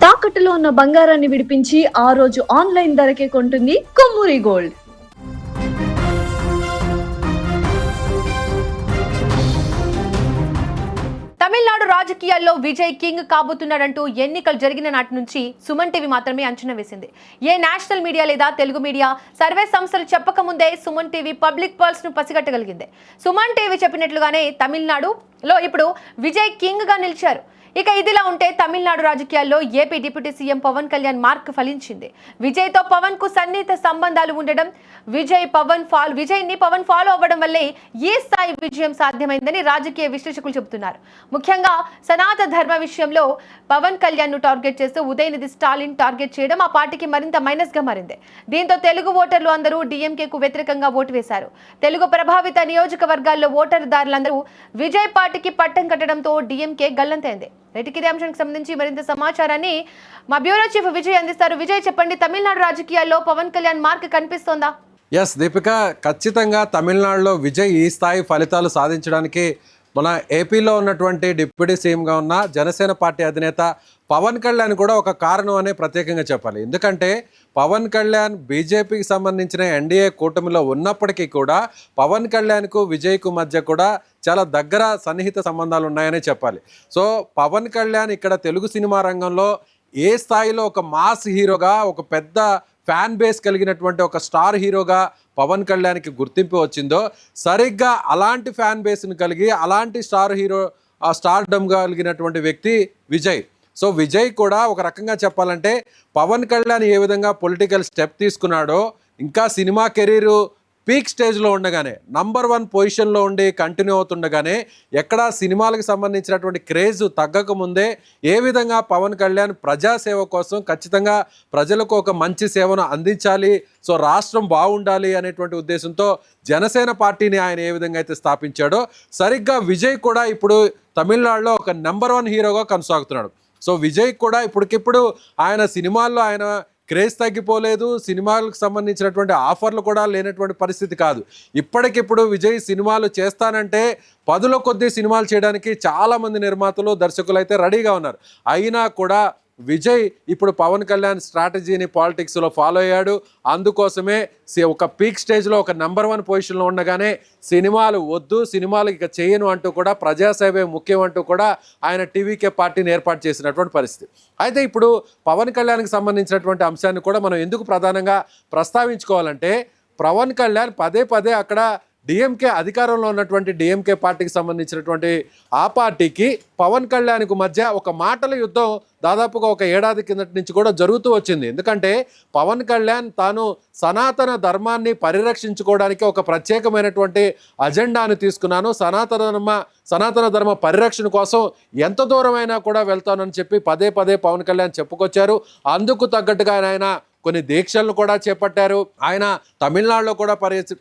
తాకట్టులో ఉన్న బంగారాన్ని విడిపించి ఆ రోజు ఆన్లైన్ ధరకే కొంటుంది కొమ్మూరి గోల్డ్. తమిళనాడు రాజకీయాల్లో విజయ్ కింగ్ కాబోతున్నాడంటూ ఎన్నికలు జరిగిన నాటి నుంచి సుమన్ టీవీ మాత్రమే అంచనా వేసింది. ఏ నేషనల్ మీడియా లేదా తెలుగు మీడియా సర్వే సంస్థలు చెప్పకముందే సుమన్ టీవీ పబ్లిక్ పల్స్ ను పసిగట్టగలిగింది. సుమన్ టీవీ చెప్పినట్లుగానే తమిళనాడులో ఇప్పుడు విజయ్ కింగ్ గా నిలిచారు. ఇక ఇదిలా ఉంటే తమిళనాడు రాజకీయాల్లో AP deputy CM Pawan Kalyan mark ఫలించింది. విజయ్ తో పవన్ కు సన్నిహిత సంబంధాలు ఉండడం, విజయ్ ని పవన్ ఫాలో అవ్వడం వల్లే ఈ స్థాయి విజయం సాధ్యమైందని రాజకీయ విశ్లేషకులు చెబుతున్నారు. ముఖ్యంగా సనాతన ధర్మ విషయంలో పవన్ కళ్యాణ్ ను టార్గెట్ చేస్తూ ఉదయనిధి స్టాలిన్ టార్గెట్ చేయడం ఆ పార్టీకి మరింత మైనస్ గా మారింది. దీంతో తెలుగు ఓటర్లు అందరూ డీఎంకే కు వ్యతిరేకంగా ఓటు వేశారు. తెలుగు ప్రభావిత నియోజకవర్గాల్లో ఓటర్దారులందరూ విజయ్ పార్టీకి పట్టం కట్టడంతో డీఎంకే గల్లంతైంది. ఇదే అంశానికి సంబంధించి మరింత సమాచారాన్ని మా బ్యూరో చీఫ్ విజయ్ అందిస్తారు. విజయ్, చెప్పండి, తమిళనాడు రాజకీయాల్లో పవన్ కళ్యాణ్ మార్క్ కనిపిస్తోందా? ఎస్ దీపిక, ఖచ్చితంగా తమిళనాడులో విజయ్ ఈ స్థాయి ఫలితాలు సాధించడానికి మన ఏపీలో ఉన్నటువంటి డిప్యూటీ సీఎంగా ఉన్న జనసేన పార్టీ అధినేత పవన్ కళ్యాణ్ కూడా ఒక కారణం అనే ప్రత్యేకంగా చెప్పాలి. ఎందుకంటే పవన్ కళ్యాణ్ బీజేపీకి సంబంధించిన ఎన్డీఏ కూటమిలో ఉన్నప్పటికీ కూడా పవన్ కళ్యాణ్కు విజయ్కు మధ్య కూడా చాలా దగ్గర సన్నిహిత సంబంధాలు ఉన్నాయనే చెప్పాలి. సో పవన్ కళ్యాణ్ ఇక్కడ తెలుగు సినిమా రంగంలో ఏ స్థాయిలో ఒక మాస్ హీరోగా, ఒక పెద్ద ఫ్యాన్ బేస్ కలిగినటువంటి ఒక స్టార్ హీరోగా పవన్ కళ్యాణ్కి గుర్తింపు వచ్చిందో, సరిగ్గా అలాంటి ఫ్యాన్ బేస్ని కలిగి అలాంటి స్టార్ హీరో స్టార్డమ్ కలిగినటువంటి వ్యక్తి విజయ్. సో విజయ్ కూడా ఒక రకంగా చెప్పాలంటే పవన్ కళ్యాణ్ ఏ విధంగా పొలిటికల్ స్టెప్ తీసుకున్నాడో, ఇంకా సినిమా కెరీరు పీక్ స్టేజ్లో ఉండగానే నంబర్ 1 పొజిషన్లో ఉండి కంటిన్యూ అవుతుండగానే ఎక్కడా సినిమాలకు సంబంధించినటువంటి క్రేజ్ తగ్గకముందే ఏ విధంగా పవన్ కళ్యాణ్ ప్రజాసేవ కోసం ఖచ్చితంగా ప్రజలకు ఒక మంచి సేవను అందించాలి, సో రాష్ట్రం బాగుండాలి అనేటువంటి ఉద్దేశంతో జనసేన పార్టీని ఆయన ఏ విధంగా అయితే స్థాపించాడో, సరిగ్గా విజయ్ కూడా ఇప్పుడు తమిళనాడులో ఒక నంబర్ 1 హీరోగా కొనసాగుతున్నాడు. సో విజయ్ కూడా ఇప్పటికిప్పుడు ఆయన సినిమాల్లో ఆయన క్రేజ్ తగ్గిపోలేదు, సినిమాలకు సంబంధించినటువంటి ఆఫర్లు కూడా లేనటువంటి పరిస్థితి కాదు. ఇప్పటికిప్పుడు విజయ్ సినిమాలు చేస్తానంటే 10ల కొద్దీ సినిమాలు చేయడానికి చాలామంది నిర్మాతలు, దర్శకులు అయితే రెడీగా ఉన్నారు. అయినా కూడా విజయ్ ఇప్పుడు పవన్ కళ్యాణ్ స్ట్రాటజీని పాలిటిక్స్లో ఫాలో అయ్యాడు. అందుకోసమే ఒక పీక్ స్టేజ్లో ఒక నంబర్ 1 పొజిషన్లో ఉండగానే సినిమాలు వద్దు, సినిమాలు ఇక చేయను అంటూ కూడా ప్రజాసేవే ముఖ్యం అంటూ కూడా ఆయన టీవీకే పార్టీని ఏర్పాటు చేసినటువంటి పరిస్థితి. అయితే ఇప్పుడు పవన్ కళ్యాణ్కి సంబంధించినటువంటి అంశాన్ని కూడా మనం ఎందుకు ప్రధానంగా ప్రస్తావించుకోవాలంటే, పవన్ కళ్యాణ్ పదే పదే అక్కడ డిఎంకే అధికారంలో ఉన్నటువంటి డిఎంకే పార్టీకి సంబంధించినటువంటి ఆ పార్టీకి పవన్ కళ్యాణ్కు మధ్య ఒక మాటల యుద్ధం దాదాపుగా ఒక ఏడాది కిందటి నుంచి కూడా జరుగుతూ వచ్చింది. ఎందుకంటే పవన్ కళ్యాణ్ తాను సనాతన ధర్మాన్ని పరిరక్షించుకోవడానికి ఒక ప్రత్యేకమైనటువంటి అజెండాను తీసుకున్నాను, సనాతన ధర్మ పరిరక్షణ కోసం ఎంత దూరమైనా కూడా వెళ్తానని చెప్పి పదే పదే పవన్ కళ్యాణ్ చెప్పుకొచ్చారు. అందుకు తగ్గట్టుగా ఆయన కొన్ని దీక్షలను కూడా చేపట్టారు. ఆయన తమిళనాడులో కూడా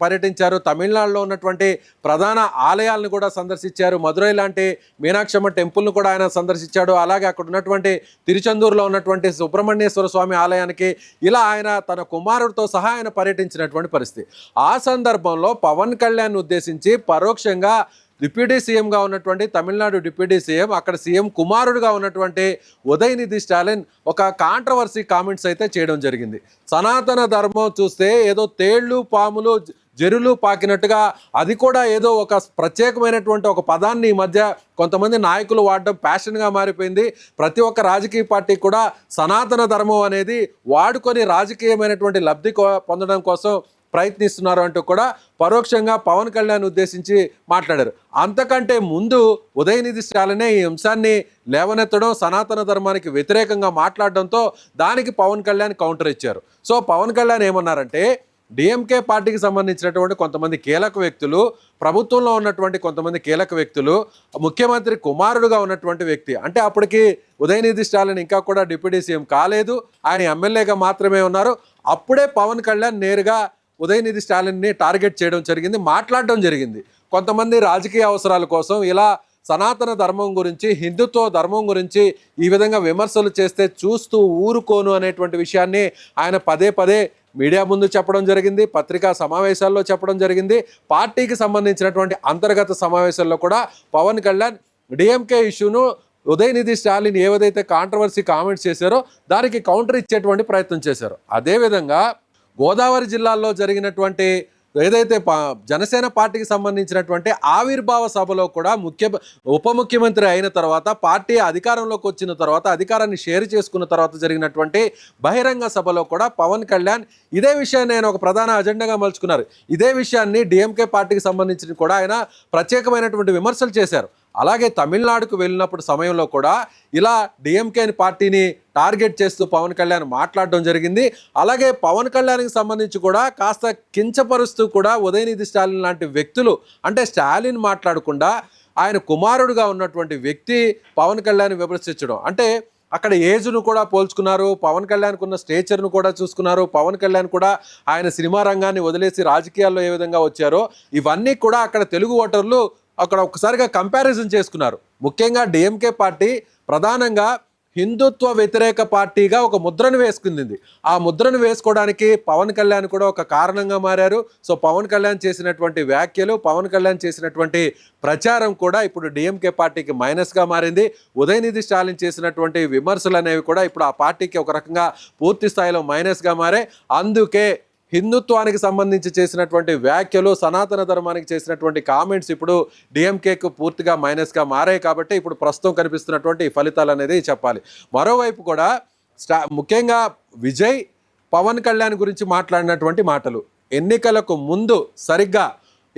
పర్యటించారు. తమిళనాడులో ఉన్నటువంటి ప్రధాన ఆలయాలను కూడా సందర్శించారు. మదురై లాంటి మీనాక్షమ్మ టెంపుల్ను కూడా ఆయన సందర్శించాడు. అలాగే అక్కడ ఉన్నటువంటి తిరుచెందూరులో ఉన్నటువంటి సుబ్రహ్మణ్యేశ్వర స్వామి ఆలయానికి ఇలా ఆయన తన కుమారుడితో సహా ఆయన పర్యటించినటువంటి పరిస్థితి. ఆ సందర్భంలో పవన్ కళ్యాణ్ ఉద్దేశించి పరోక్షంగా డిప్యూటీ సీఎంగా ఉన్నటువంటి తమిళనాడు డిప్యూటీ సీఎం, అక్కడ సీఎం కుమారుడుగా ఉన్నటువంటి ఉదయనిధి స్టాలిన్ ఒక కాంట్రవర్సీ కామెంట్స్ అయితే చేయడం జరిగింది. సనాతన ధర్మం చూస్తే ఏదో తేళ్లు, పాములు, జరులు పాకినట్టుగా అది కూడా ఏదో ఒక ప్రత్యేకమైనటువంటి ఒక పదాన్ని ఈ మధ్య కొంతమంది నాయకులు వాడడం ప్యాషన్గా మారిపోయింది. ప్రతి ఒక్క రాజకీయ పార్టీ కూడా సనాతన ధర్మం అనేది వాడుకొని రాజకీయమైనటువంటి లబ్ధి పొందడం కోసం ప్రయత్నిస్తున్నారు అంటూ కూడా పరోక్షంగా పవన్ కళ్యాణ్ ఉద్దేశించి మాట్లాడారు. అంతకంటే ముందు ఉదయనిధి స్టాలినే ఈ అంశాన్ని లేవనెత్తడం, సనాతన ధర్మానికి వ్యతిరేకంగా మాట్లాడడంతో దానికి పవన్ కళ్యాణ్ కౌంటర్ ఇచ్చారు. సో పవన్ కళ్యాణ్ ఏమన్నారంటే, డిఎంకే పార్టీకి సంబంధించినటువంటి కొంతమంది కీలక వ్యక్తులు, ప్రభుత్వంలో ఉన్నటువంటి కొంతమంది కీలక వ్యక్తులు, ముఖ్యమంత్రి కుమారుడుగా ఉన్నటువంటి వ్యక్తి, అంటే అప్పటికి ఉదయనిధి స్టాలిన్ ఇంకా కూడా డిప్యూటీ సీఎం కాలేదు, ఆయన ఎమ్మెల్యేగా మాత్రమే ఉన్నారు. అప్పుడే పవన్ కళ్యాణ్ నేరుగా ఉదయనిధి స్టాలిన్ని టార్గెట్ చేయడం జరిగింది, మాట్లాడడం జరిగింది. కొంతమంది రాజకీయ అవసరాల కోసం ఇలా సనాతన ధర్మం గురించి, హిందుత్వ ధర్మం గురించి ఈ విధంగా విమర్శలు చేస్తే చూస్తూ ఊరుకోను అనేటువంటి విషయాన్ని ఆయన పదే పదే మీడియా ముందు చెప్పడం జరిగింది, పత్రికా సమావేశాల్లో చెప్పడం జరిగింది. పార్టీకి సంబంధించినటువంటి అంతర్గత సమావేశాల్లో కూడా పవన్ కళ్యాణ్ డిఎంకే ఇష్యూను ఉదయనిధి స్టాలిన్ ఏదైతే కాంట్రవర్సీ కామెంట్స్ చేశారో దానికి కౌంటర్ ఇచ్చేటువంటి ప్రయత్నం చేశారు. అదేవిధంగా గోదావరి జిల్లాలో జరిగినటువంటి ఏదైతే జనసేన పార్టీకి సంబంధించినటువంటి ఆవిర్భావ సభలో కూడా ఉప ముఖ్యమంత్రి అయిన తర్వాత పార్టీ అధికారంలోకి వచ్చిన తర్వాత అధికారాన్ని షేర్ చేసుకున్న తర్వాత జరిగినటువంటి బహిరంగ సభలో కూడా పవన్ కళ్యాణ్ ఇదే విషయాన్ని ఆయన ఒక ప్రధాన అజెండాగా మలుచుకున్నారు. ఇదే విషయాన్ని డిఎంకే పార్టీకి సంబంధించి కూడా ఆయన ప్రత్యేకమైనటువంటి విమర్శలు చేశారు. అలాగే తమిళనాడుకు వెళ్ళినప్పుడు సమయంలో కూడా ఇలా డిఎంకే పార్టీని టార్గెట్ చేస్తూ పవన్ కళ్యాణ్ మాట్లాడడం జరిగింది. అలాగే పవన్ కళ్యాణ్కి సంబంధించి కూడా కాస్త కించపరుస్తూ కూడా ఉదయనిధి స్టాలిన్ లాంటి వ్యక్తులు, అంటే స్టాలిన్ మాట్లాడకుండా ఆయన కుమారుడుగా ఉన్నటువంటి వ్యక్తి పవన్ కళ్యాణ్ విమర్శించడం, అంటే అక్కడ ఏజ్ను కూడా పోల్చుకున్నారు, పవన్ కళ్యాణ్కు ఉన్న స్టేచర్ను కూడా చూసుకున్నారు, పవన్ కళ్యాణ్ కూడా ఆయన సినిమా రంగాన్ని వదిలేసి రాజకీయాల్లో ఏ విధంగా వచ్చారో ఇవన్నీ కూడా అక్కడ తెలుగు ఓటర్లు అక్కడ ఒక్కసారిగా కంపారిజన్ చేసుకున్నారు. ముఖ్యంగా డిఎంకే పార్టీ ప్రధానంగా హిందుత్వ వ్యతిరేక పార్టీగా ఒక ముద్రను వేసుకుంది. ఆ ముద్రను వేసుకోవడానికి పవన్ కళ్యాణ్ కూడా ఒక కారణంగా మారారు. సో పవన్ కళ్యాణ్ చేసినటువంటి వ్యాఖ్యలు, పవన్ కళ్యాణ్ చేసినటువంటి ప్రచారం కూడా ఇప్పుడు డిఎంకే పార్టీకి మైనస్గా మారింది. ఉదయనిధి స్టాలిన్ చేసినటువంటి విమర్శలు అనేవి కూడా ఇప్పుడు ఆ పార్టీకి ఒక రకంగా పూర్తి స్థాయిలో మైనస్గా మారే. అందుకే హిందుత్వానికి సంబంధించి చేసినటువంటి వ్యాఖ్యలు, సనాతన ధర్మానికి చేసినటువంటి కామెంట్స్ ఇప్పుడు డిఎంకేకు పూర్తిగా మైనస్గా మారాయి. కాబట్టి ఇప్పుడు ప్రస్తుతం కనిపిస్తున్నటువంటి ఫలితాలు అనేది చెప్పాలి. మరోవైపు కూడా ముఖ్యంగా విజయ్ పవన్ కళ్యాణ్ గురించి మాట్లాడినటువంటి మాటలు ఎన్నికలకు ముందు సరిగ్గా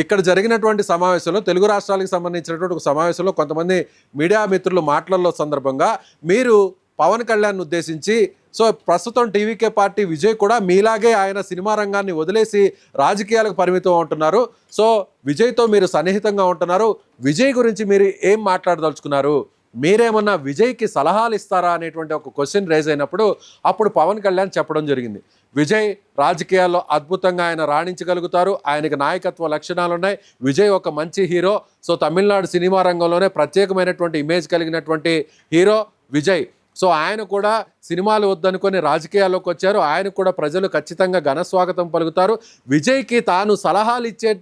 ఇక్కడ జరిగినటువంటి సమావేశంలో, తెలుగు రాష్ట్రాలకు సంబంధించినటువంటి ఒక సమావేశంలో కొంతమంది మీడియా మిత్రులు మాటలలో సందర్భంగా మీరు పవన్ కళ్యాణ్ ఉద్దేశించి, సో ప్రస్తుతం టీవీకే పార్టీ విజయ్ కూడా మీలాగే ఆయన సినిమా రంగాన్ని వదిలేసి రాజకీయాలకు పరిమితం ఉంటున్నారు, సో విజయ్తో మీరు సన్నిహితంగా ఉంటున్నారు, విజయ్ గురించి మీరు ఏం మాట్లాడదలుచుకున్నారు, మీరేమన్నా విజయ్కి సలహాలు ఇస్తారా అనేటువంటి ఒక క్వశ్చన్ రేజ్ అయినప్పుడు అప్పుడు పవన్ కళ్యాణ్ చెప్పడం జరిగింది. విజయ్ రాజకీయాల్లో అద్భుతంగా ఆయన రాణించగలుగుతారు, ఆయనకి నాయకత్వ లక్షణాలు ఉన్నాయి, విజయ్ ఒక మంచి హీరో, సో తమిళనాడు సినిమా రంగంలోనే ప్రత్యేకమైనటువంటి ఇమేజ్ కలిగినటువంటి హీరో విజయ్. సో ఆయన కూడా సినిమాలు వద్దనుకొని రాజకీయాల్లోకి వచ్చారు, ఆయన కూడా ప్రజలు ఖచ్చితంగా ఘనస్వాగతం పలుకుతారు. విజయ్కి తాను సలహాలు ఇచ్చే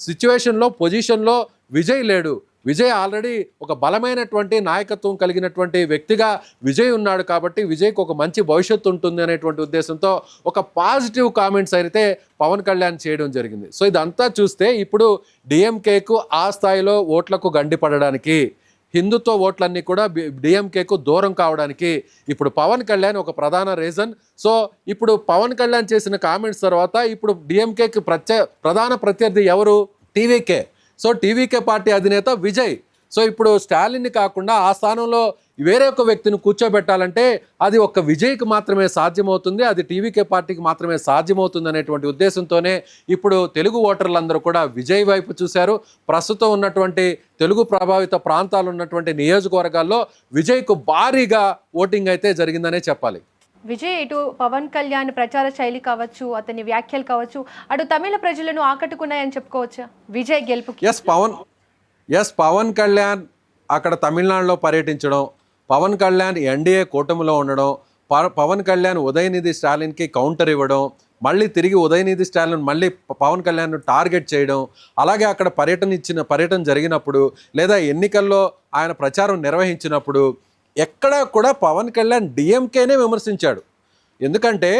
సిచ్యువేషన్లో, పొజిషన్లో విజయ్ లేడు. విజయ్ ఆల్రెడీ ఒక బలమైనటువంటి నాయకత్వం కలిగినటువంటి వ్యక్తిగా విజయ్ ఉన్నాడు. కాబట్టి విజయ్కి ఒక మంచి భవిష్యత్తు ఉంటుంది అనేటువంటి ఉద్దేశంతో ఒక పాజిటివ్ కామెంట్స్ అయితే పవన్ కళ్యాణ్ చేయడం జరిగింది. సో ఇదంతా చూస్తే ఇప్పుడు డిఎంకేకు ఆ స్థాయిలో ఓట్లకు గండిపడడానికి, హిందుత్వ ఓట్లన్నీ కూడా డిఎంకేకు దూరం కావడానికి ఇప్పుడు పవన్ కళ్యాణ్ ఒక ప్రధాన రీజన్. సో ఇప్పుడు పవన్ కళ్యాణ్ చేసిన కామెంట్స్ తర్వాత ఇప్పుడు డిఎంకేకి ప్రధాన ప్రత్యర్థి ఎవరు? టీవీకే. సో టీవీకే పార్టీ అధినేత విజయ్. సో ఇప్పుడు స్టాలిన్ని కాకుండా ఆ స్థానంలో వేరే ఒక వ్యక్తిని కూర్చోబెట్టాలంటే అది ఒక్క విజయ్కి మాత్రమే సాధ్యమవుతుంది, అది టీవీకే పార్టీకి మాత్రమే సాధ్యమవుతుంది అనేటువంటి ఉద్దేశంతోనే ఇప్పుడు తెలుగు ఓటర్లందరూ కూడా విజయ్ వైపు చూశారు. ప్రస్తుతం ఉన్నటువంటి తెలుగు ప్రభావిత ప్రాంతాలు ఉన్నటువంటి నియోజకవర్గాల్లో విజయ్కు భారీగా ఓటింగ్ అయితే జరిగిందనే చెప్పాలి. విజయ్ ఇటు పవన్ కళ్యాణ్ ప్రచార శైలి కావచ్చు, అతని వ్యాఖ్యలు కావచ్చు, అటు తమిళ ప్రజలను ఆకట్టుకున్నాయని చెప్పుకోవచ్చా విజయ్ గెలుపుకి? పవన్ కళ్యాణ్ అక్కడ తమిళనాడులో పర్యటించడం, పవన్ కళ్యాణ్ ఎన్డీఏ కూటమిలో ఉండడం, పవన్ కళ్యాణ్ ఉదయనిధి స్టాలిన్కి కౌంటర్ ఇవ్వడం, మళ్ళీ తిరిగి ఉదయనిధి స్టాలిన్ మళ్ళీ పవన్ కళ్యాణ్ను టార్గెట్ చేయడం, అలాగే అక్కడ పర్యటన జరిగినప్పుడు లేదా ఎన్నికల్లో ఆయన ప్రచారం నిర్వహించినప్పుడు ఎక్కడా కూడా పవన్ కళ్యాణ్ డిఎంకేనే విమర్శించాడు. ఎందుకంటే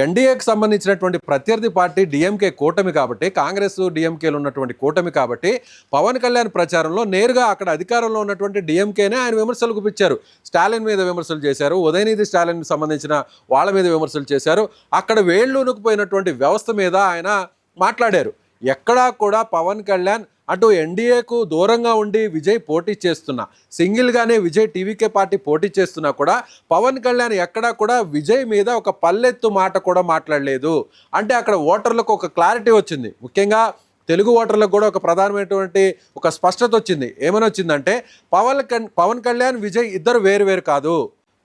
ఎన్డీఏకి సంబంధించినటువంటి ప్రత్యర్థి పార్టీ డిఎంకే కూటమి కాబట్టి, కాంగ్రెస్ డిఎంకేలు ఉన్నటువంటి కూటమి కాబట్టి పవన్ కళ్యాణ్ ప్రచారంలో నేరుగా అక్కడ అధికారంలో ఉన్నటువంటి డిఎంకేనే ఆయన విమర్శలు గుప్పించారు. స్టాలిన్ మీద విమర్శలు చేశారు, ఉదయనిధి స్టాలిన్కి సంబంధించిన వాళ్ళ మీద విమర్శలు చేశారు, అక్కడ వేళ్ళూనుకుపోయినటువంటి వ్యవస్థ మీద ఆయన మాట్లాడారు. ఎక్కడా కూడా పవన్ కళ్యాణ్ అటు ఎన్డీఏకు దూరంగా ఉండి విజయ్ పోటీ చేస్తున్నా, సింగిల్గానే విజయ్ టీవీకే పార్టీ పోటీ చేస్తున్నా కూడా పవన్ కళ్యాణ్ ఎక్కడా కూడా విజయ్ మీద ఒక పల్లెత్తు మాట కూడా మాట్లాడలేదు. అంటే అక్కడ ఓటర్లకు ఒక క్లారిటీ వచ్చింది, ముఖ్యంగా తెలుగు ఓటర్లకు కూడా ఒక ప్రధానమైనటువంటి ఒక స్పష్టత వచ్చింది. ఏమని వచ్చిందంటే పవన్ కళ్యాణ్ విజయ్ ఇద్దరు వేరు కాదు,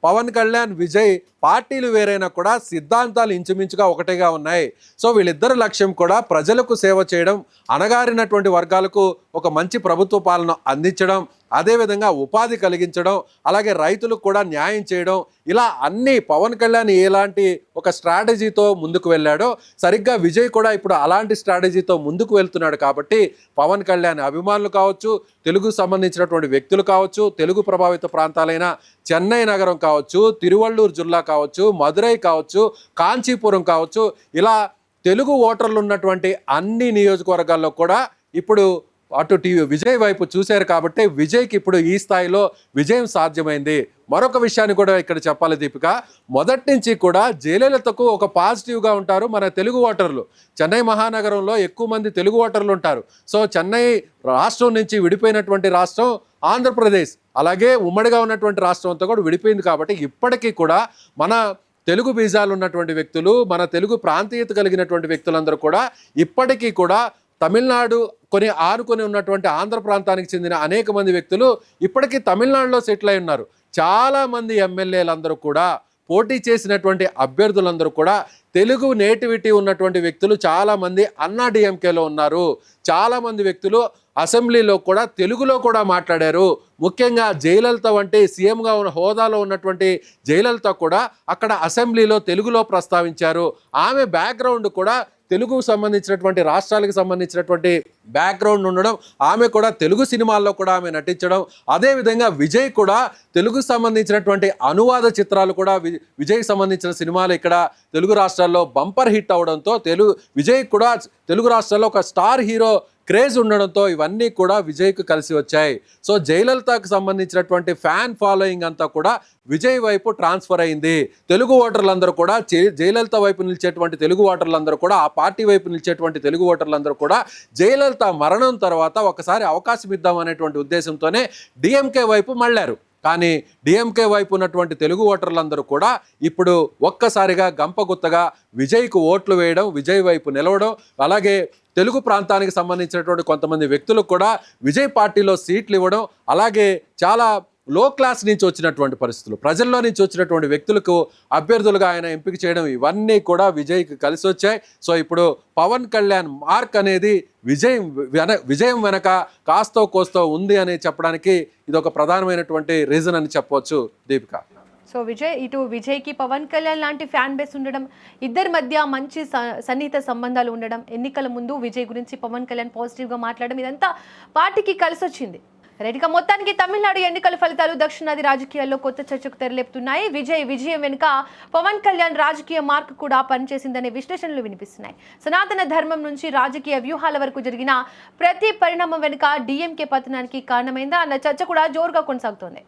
పవన్ కళ్యాణ్ విజయ్ పార్టీలు వేరైనా కూడా సిద్ధాంతాలు ఇంచుమించుగా ఒకటిగా ఉన్నాయి. సో వీళ్ళిద్దరి లక్ష్యం కూడా ప్రజలకు సేవ చేయడం, అణగారినటువంటి వర్గాలకు ఒక మంచి ప్రభుత్వ పాలన అందించడం, అదేవిధంగా ఉపాధి కలిగించడం, అలాగే రైతులకు కూడా న్యాయం చేయడం, ఇలా అన్ని పవన్ కళ్యాణ్ ఎలాంటి ఒక స్ట్రాటజీతో ముందుకు వెళ్ళాడో సరిగ్గా విజయ్ కూడా ఇప్పుడు అలాంటి స్ట్రాటజీతో ముందుకు వెళ్తున్నాడు. కాబట్టి పవన్ కళ్యాణ్ అభిమానులు కావచ్చు, తెలుగుకు సంబంధించినటువంటి వ్యక్తులు కావచ్చు, తెలుగు ప్రభావిత ప్రాంతాలైన చెన్నై నగరం కావచ్చు, తిరువళ్ళూరు జిల్లా కావచ్చు, మదురై కావచ్చు, కాంచీపురం కావచ్చు, ఇలా తెలుగు ఓటర్లు ఉన్నటువంటి అన్ని నియోజకవర్గాల్లో కూడా ఇప్పుడు అటు విజయ్ వైపు చూశారు. కాబట్టి విజయ్కి ఇప్పుడు ఈ స్థాయిలో విజయం సాధ్యమైంది. మరొక విషయాన్ని కూడా ఇక్కడ చెప్పాలి దీపిక, మొదటి నుంచి కూడా జయలలితకు ఒక పాజిటివ్గా ఉంటారు మన తెలుగు ఓటర్లు. చెన్నై మహానగరంలో ఎక్కువ మంది తెలుగు ఓటర్లు ఉంటారు. సో చెన్నై రాష్ట్రం నుంచి విడిపోయినటువంటి రాష్ట్రం ఆంధ్రప్రదేశ్, అలాగే ఉమ్మడిగా ఉన్నటువంటి రాష్ట్రం అంతా కూడా విడిపోయింది. కాబట్టి ఇప్పటికీ కూడా మన తెలుగు బీజాలు ఉన్నటువంటి వ్యక్తులు, మన తెలుగు ప్రాంతీయత కలిగినటువంటి వ్యక్తులందరూ కూడా ఇప్పటికీ కూడా తమిళనాడు ఆనుకొని ఉన్నటువంటి ఆంధ్ర ప్రాంతానికి చెందిన అనేక మంది వ్యక్తులు ఇప్పటికీ తమిళనాడులో సెటిల్ అయి ఉన్నారు. చాలామంది ఎమ్మెల్యేలందరూ కూడా, పోటీ చేసినటువంటి అభ్యర్థులందరూ కూడా తెలుగు నేటివిటీ ఉన్నటువంటి వ్యక్తులు చాలామంది అన్నా డిఎంకేలో ఉన్నారు. చాలామంది వ్యక్తులు అసెంబ్లీలో కూడా తెలుగులో కూడా మాట్లాడారు. ముఖ్యంగా జయలలిత వంటి సీఎంగా ఉన్న హోదాలో ఉన్నటువంటి జయలలిత కూడా అక్కడ అసెంబ్లీలో తెలుగులో ప్రస్తావించారు. ఆమె బ్యాక్గ్రౌండ్ కూడా తెలుగుకు సంబంధించినటువంటి రాష్ట్రాలకు సంబంధించినటువంటి బ్యాక్గ్రౌండ్ ఉండడం, ఆమె కూడా తెలుగు సినిమాల్లో కూడా ఆమె నటించడం, అదేవిధంగా విజయ్ కూడా తెలుగుకు సంబంధించినటువంటి అనువాద చిత్రాలు కూడా విజయ్కి సంబంధించిన సినిమాలు ఇక్కడ తెలుగు రాష్ట్రాల్లో బంపర్ హిట్ అవడంతో విజయ్ కూడా తెలుగు రాష్ట్రాల్లో ఒక స్టార్ హీరో క్రేజ్ ఉండడంతో ఇవన్నీ కూడా విజయ్కు కలిసి వచ్చాయి. సో జయలలితకు సంబంధించినటువంటి ఫ్యాన్ ఫాలోయింగ్ అంతా కూడా విజయ్ వైపు ట్రాన్స్ఫర్ అయింది. తెలుగు ఓటర్లందరూ కూడా జయలలిత వైపు నిలిచేటువంటి తెలుగు ఓటర్లందరూ కూడా, ఆ పార్టీ వైపు నిలిచేటువంటి తెలుగు ఓటర్లందరూ కూడా జయలలిత మరణం తర్వాత ఒకసారి అవకాశం ఇద్దాం అనేటువంటి ఉద్దేశంతోనే డిఎంకే వైపు మళ్ళారు. కానీ డిఎంకే వైపు ఉన్నటువంటి తెలుగు ఓటర్లందరూ కూడా ఇప్పుడు ఒక్కసారిగా గంపగుత్తగా విజయ్కు ఓట్లు వేయడం, విజయ్ వైపు నిలవడం, అలాగే తెలుగు ప్రాంతానికి సంబంధించినటువంటి కొంతమంది వ్యక్తులకు కూడా విజయ్ పార్టీలో సీట్లు ఇవ్వడం, అలాగే చాలా లో క్లాస్ నుంచి వచ్చినటువంటి పరిస్థితులు, ప్రజల్లో నుంచి వచ్చినటువంటి వ్యక్తులకు అభ్యర్థులుగా ఆయన ఎంపిక చేయడం, ఇవన్నీ కూడా విజయ్కి కలిసి వచ్చాయి. సో ఇప్పుడు పవన్ కళ్యాణ్ మార్క్ అనేది విజయం వెనక కాస్తో కోస్తో ఉంది అని చెప్పడానికి ఇది ఒక ప్రధానమైనటువంటి రీజన్ అని చెప్పవచ్చు దీపిక. సో విజయ్కి పవన్ కళ్యాణ్ లాంటి ఫ్యాన్ బేస్ ఉండడం, ఇద్దరి మధ్య మంచి సన్నిహిత సంబంధాలు ఉండడం, ఎన్నికల ముందు విజయ్ గురించి పవన్ కళ్యాణ్ పాజిటివ్గా మాట్లాడడం, ఇదంతా పార్టీకి కలిసి వచ్చింది. రైట్గా మొత్తానికి తమిళనాడు ఎన్నికల ఫలితాలు దక్షిణాది రాజకీయాల్లో కొత్త చర్చకు తెరలేపుతున్నాయి. విజయం వెనుక పవన్ కళ్యాణ్ రాజకీయ మార్క్ కూడా పనిచేసిందనే విశ్లేషణలు వినిపిస్తున్నాయి. సనాతన ధర్మం నుంచి రాజకీయ వ్యూహాల వరకు జరిగిన ప్రతి పరిణామం వెనుక డిఎంకే పతనానికి కారణమైందా అన్న చర్చ కూడా జోరుగా కొనసాగుతోంది.